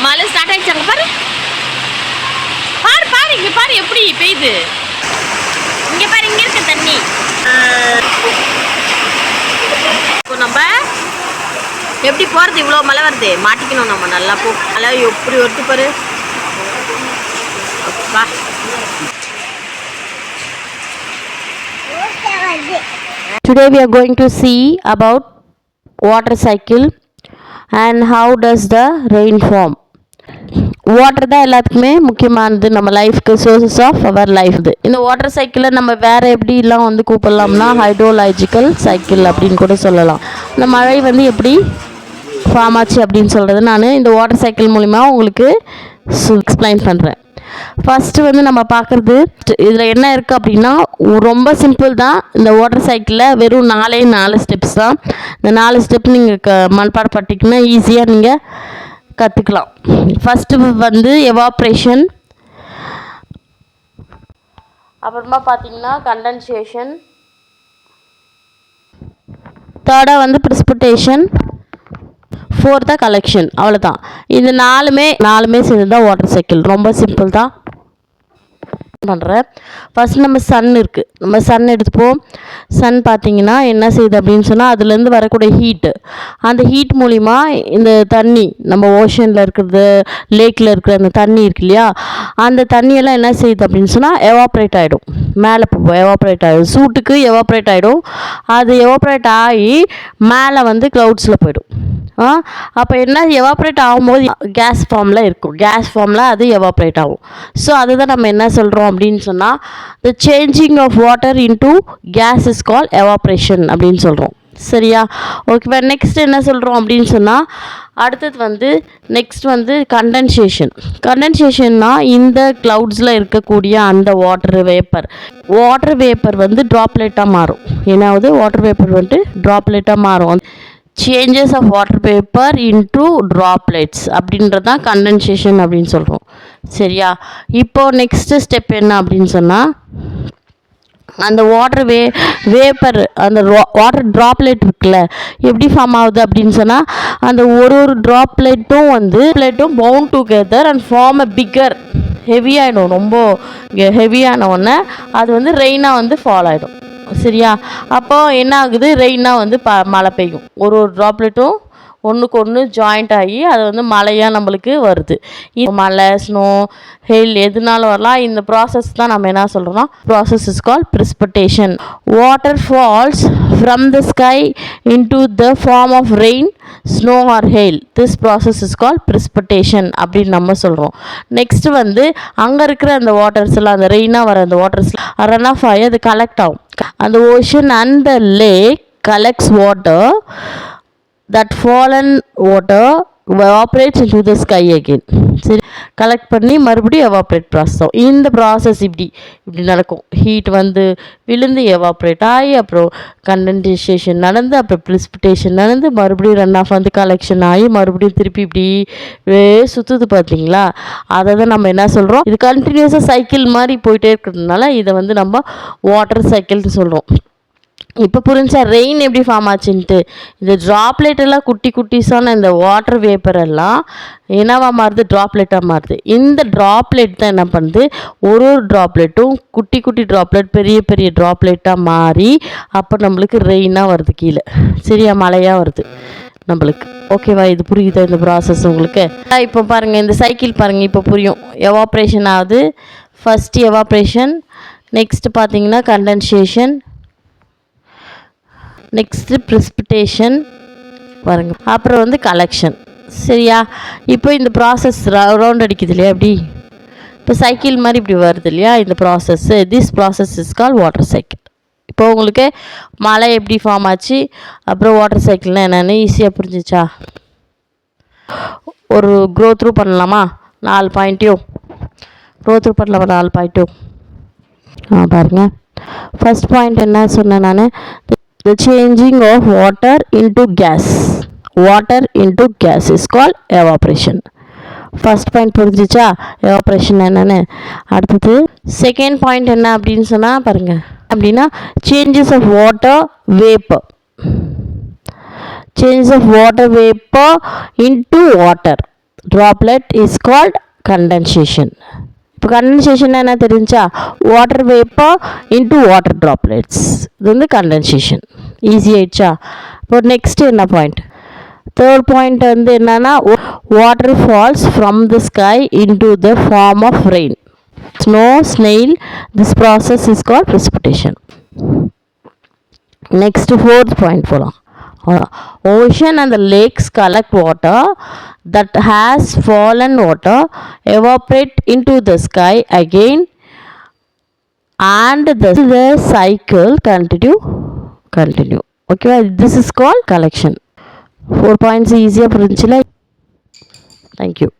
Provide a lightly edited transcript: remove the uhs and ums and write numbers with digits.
மழை ஸ்டார்ட் ஆயிடுச்சாங்க பாரு. பாரு பாரு இங்க பாரு எப்படி பெய்யுது. இங்க பாரு இங்க இருக்க தண்ணி. இப்போ நம்ம எப்படி போறது? இவ்வளோ மழை வருது, மாட்டிக்கணும் நம்ம. நல்லா போ. மழை எப்படி வருது பாரு. அப்பா Today we are going to see about water cycle and how does the rain form. Water தான் எல்லாத்துக்குமே முக்கியமானது நம்ம லைஃப்க்கு, சோர்சஸ் ஆஃப் அவர் லைஃப். இந்த வாட்டர் சைக்கிளை நம்ம வேறு எப்படிலாம் வந்து கூப்பிடலாம்னா ஹைட்ரோலாஜிக்கல் சைக்கிள் அப்படின்னு கூட சொல்லலாம். இந்த மழை வந்து எப்படி ஃபார்ம் ஆச்சு அப்படின்னு சொல்கிறது நான் இந்த வாட்டர் சைக்கிள் மூலிமா உங்களுக்கு எக்ஸ்பிளைன் பண்ணுறேன். ஃபஸ்ட்டு வந்து நம்ம பார்க்குறது இதில் என்ன இருக்குது அப்படின்னா ரொம்ப சிம்பிள் தான். இந்த வாட்டர் சைக்கிளில் வெறும் 4 ஸ்டெப்ஸ் தான். இந்த 4 ஸ்டெப் நீங்கள் மனப்பாடம் பண்ணிட்டீங்கன்னா ஈஸியாக நீங்கள் கற்றுக்கலாம். ஃபஸ்ட்டு வந்து எவாப்ரேஷன், அப்புறமா பார்த்தீங்கன்னா கண்டென்சேஷன், தேர்டாக வந்து ப்ரிசிபிட்டேஷன், ஃபோர்த்தாக கலெக்ஷன். அவ்வளோதான். இது நாலுமே சேர்ந்து தான் வாட்டர் சைக்கிள். ரொம்ப சிம்பிள் தான் பண்ணுறேன். ஃபஸ்ட்டு நம்ம சன் இருக்குது. நம்ம சன் எடுத்துப்போம். சன் பார்த்திங்கன்னா என்ன செய்யுது அப்படின்னு சொன்னால் அதுலேருந்து வரக்கூடிய ஹீட்டு, அந்த ஹீட் மூலிமா இந்த தண்ணி நம்ம ஓஷனில் இருக்கிறது, லேக்கில் இருக்கிற அந்த தண்ணி இருக்கு இல்லையா, அந்த தண்ணியெல்லாம் என்ன செய்யுது அப்படின்னு சொன்னால் எவாப்ரேட் ஆகிடும். மேலே எவாப்ரேட் ஆகிடும், சூட்டுக்கு எவாப்ரேட் ஆகிடும். அது எவாப்ரேட் ஆகி மேலே வந்து க்ளவுட்ஸில் போயிடும். அப்போ என்ன எவாப்ரேட் ஆகும்போது கேஸ் ஃபார்மில் இருக்கும். கேஸ் ஃபார்மில் அது எவாப்ரேட் ஆகும். ஸோ அதுதான் நம்ம என்ன சொல்கிறோம் அப்படின்னு சொன்னால் the changing of water into gas is call evaporation அப்படின்னு சொல்கிறோம். சரியா? ஓகேவா? நெக்ஸ்ட் என்ன சொல்கிறோம் அப்படின்னு சொன்னால் அடுத்தது வந்து நெக்ஸ்ட் வந்து கண்டென்சேஷன். கண்டென்சேஷன்னா இந்த க்ளவுட்ஸில் இருக்கக்கூடிய அந்த வாட்டர் வேப்பர் வந்து ட்ராப்லெட்டாக மாறும். ஏன்னாவது வாட்டர் வேப்பர் வந்து ட்ராப்லெட்டாக மாறும். Changes of water vapour into droplets அப்படின்றது தான் கண்டென்சேஷன் அப்படின்னு சொல்கிறோம். சரியா? இப்போது நெக்ஸ்ட்டு ஸ்டெப் என்ன அப்படின்னு சொன்னால் அந்த வாட்டர் வேப்பர் அந்த வாட்டர் ட்ராப்லெட் இருக்குல்ல, எப்படி ஃபார்ம் ஆகுது அப்படின்னு சொன்னால் அந்த ஒரு ட்ராப்லெட்டும் bound together and form a bigger ஹெவியாகிடும். ரொம்ப ஹெவியான உடனே அது வந்து ரெயினாக வந்து ஃபால் ஆகிடும். சரியா? அப்போ என்ன ஆகுது, ரெயினாக வந்து மழை பெய்யும். ஒரு ட்ராப்லெட்டும் ஒன்றுக்கு ஒன்று ஜாயிண்ட் ஆகி அது வந்து மழையாக நம்மளுக்கு வருது. மழை, ஸ்னோ, ஹெயில் எதுனாலும் வரலாம். இந்த ப்ராசஸ் தான் நம்ம என்ன சொல்கிறோம்னா process is call precipitation. Water falls from the sky into the form of rain, snow or hail. This process is call precipitation அப்படின்னு நம்ம சொல்கிறோம். நெக்ஸ்ட்டு வந்து அங்கே இருக்கிற அந்த வாட்டர்ஸ் எல்லாம், அந்த ரெயினாக வர அந்த வாட்டர்ஸ் ரன் ஆஃப் ஆகி அது கலெக்ட் ஆகும். அந்த ocean and the lake collects water. That fallen water evaporates into the sky again. சரி, கலெக்ட் பண்ணி மறுபடியும் எவாப்ரேட் ப்ராசஸ் ஆகும். இந்த ப்ராசஸ் இப்படி நடக்கும். ஹீட் வந்து விழுந்து எவாப்ரேட் ஆகி அப்புறம் கண்டென்சேஷன் நடந்து அப்புறம் ப்ரிசிபிட்டேஷன் நடந்து மறுபடியும் ரன் ஆஃப் வந்து கலெக்ஷன் ஆகி மறுபடியும் திருப்பி இப்படி சுற்றுது. பார்த்தீங்களா? அதை தான் நம்ம என்ன சொல்கிறோம், இது கண்டினியூஸாக சைக்கிள் மாதிரி போயிட்டே இருக்கிறதுனால இதை வந்து நம்ம வாட்டர் சைக்கிள்னு சொல்கிறோம். இப்போ புரிஞ்சா ரெயின் எப்படி ஃபார்ம் ஆச்சுன்ட்டு. இந்த ட்ராப்லெட் எல்லாம் குட்டிஸான இந்த வாட்டர் வேப்பர் எல்லாம் என்னவா மாறுது, ட்ராப்லெட்டாக மாறுது. இந்த ட்ராப்லெட் தான் என்ன பண்ணுது, ஒரு ட்ராப்லெட்டும் குட்டி ட்ராப்லெட் பெரிய ட்ராப்லெட்டாக மாறி அப்போ நம்மளுக்கு ரெயினாக வருது கீழே. சரியா? மழையாக வருது நம்மளுக்கு. ஓகேவா? இது புரியுதா இந்த ப்ராசஸ் உங்களுக்கு? இப்போ பாருங்கள், இந்த சைக்கிள் பாருங்கள், இப்போ புரியும். எவாப்ரேஷன் ஆகுது. ஃபஸ்ட்டு எவாப்ரேஷன், நெக்ஸ்ட்டு பார்த்தீங்கன்னா கண்டென்சேஷன், நெக்ஸ்ட்டு ப்ரிசிபிட்டேஷன் பாருங்க, அப்புறம் வந்து கலெக்ஷன். சரியா? இப்போ இந்த ப்ராசஸ் ரவுண்ட் அடிக்குது இல்லையா, அப்படி இப்போ சைக்கிள் மாதிரி இப்படி வருது இல்லையா இந்த process. This process is call water cycle. இப்போ உங்களுக்கு மழை எப்படி ஃபார்ம் ஆச்சு, அப்புறம் வாட்டர் சைக்கிள்னால் என்னென்னு ஈஸியாக புரிஞ்சிச்சா? ஒரு க்ரோ த்ரூ பண்ணலாமா? 4 பாயிண்ட்டையும் க்ரோ த்ரூ பண்ணலாமா? 4 பாயிண்ட்டும் பாருங்கள். ஃபஸ்ட் பாயிண்ட் என்ன சொன்னேன் நான், the changing of water into gas is called evaporation. First point புரிஞ்சிச்சா எவாப்ரேஷன் என்னன்னு? அடுத்தது செகண்ட் பாயிண்ட் என்ன அப்படின்னு சொன்னால் பாருங்கள், அப்படின்னா changes of water vapour into water. droplet is called condensation. இப்போ கண்டென்சேஷன் என்ன தெரிஞ்சா water vapour into water droplets, இது வந்து கண்டென்சேஷன். ஈஸி ஆயிடுச்சா? இப்போ நெக்ஸ்ட் என்ன பாயிண்ட், தேர்ட் பாயிண்ட் வந்து என்னன்னா water falls from the sky into the form of rain. Snow, snail, this process is called precipitation. Next fourth point போகலாம். Ocean and the lakes collect water that has fallen water, evaporate into the sky again, and the cycle continue. Okay, this is called collection. 4 points easier புரிஞ்சுல? Thank you.